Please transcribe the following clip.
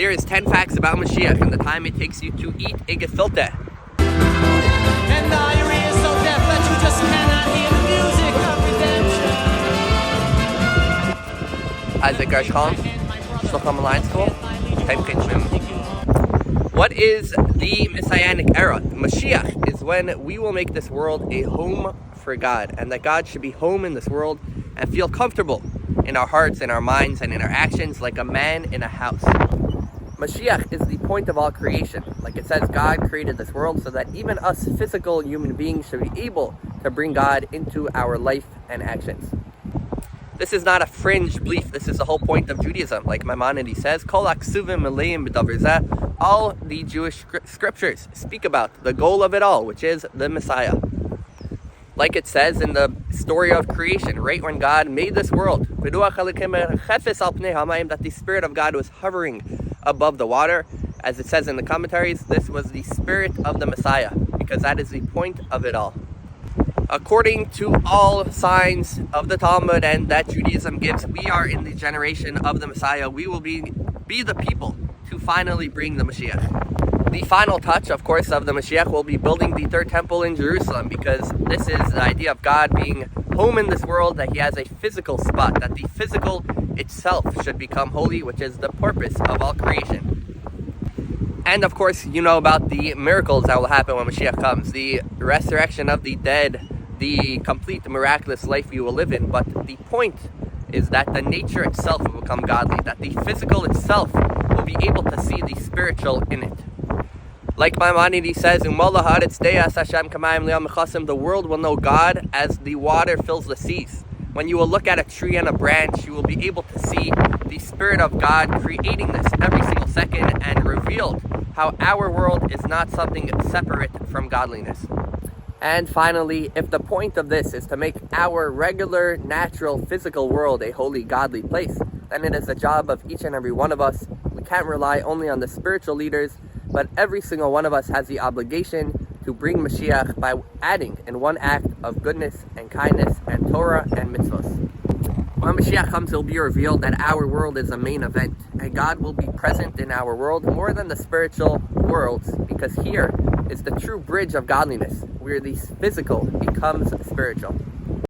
Here is 10 facts about Mashiach and the time it takes you to eat a gefilte. And now your ears so deaf that you just cannot hear the music of redemption. Isaac Gershon, Shulchan Alliance School, What is the Messianic era? Mashiach is when we will make this world a home for God, and that God should be home in this world and feel comfortable in our hearts, in our minds, and in our actions like a man in a house. Mashiach is the point of all creation. Like it says, God created this world so that even us physical human beings should be able to bring God into our life and actions. This is not a fringe belief. This is the whole point of Judaism. Like Maimonides says, Kol haksuvim meleim b'davar zeh. All the Jewish scriptures speak about the goal of it all, which is the Messiah. Like it says in the story of creation, right when God made this world, that the Spirit of God was hovering above the water. As it says in the commentaries, this was the Spirit of the Messiah, because that is the point of it all. According to all signs of the Talmud and that Judaism gives, we are in the generation of the Messiah. We will be the people to finally bring the Mashiach. The final touch, of course, of the Mashiach will be building the third temple in Jerusalem, because this is the idea of God being home in this world, that he has a physical spot, that the physical itself should become holy, which is the purpose of all creation. And of course, you know about the miracles that will happen when Mashiach comes, the resurrection of the dead, the complete miraculous life you will live in. But the point is that the nature itself will become godly, that the physical itself will be able to see the spiritual in it. Like Maimonides says, the world will know God as the water fills the seas. When you will look at a tree and a branch, you will be able to see the Spirit of God creating this every single second and revealed how our world is not something separate from godliness. And finally, if the point of this is to make our regular, natural, physical world a holy, godly place, then it is the job of each and every one of us. We can't rely only on the spiritual leaders, but every single one of us has the obligation to bring Mashiach by adding in one act of goodness and kindness and Torah and mitzvahs. When Mashiach comes, it will be revealed that our world is a main event, and God will be present in our world more than the spiritual worlds, because here is the true bridge of godliness, where the physical becomes spiritual.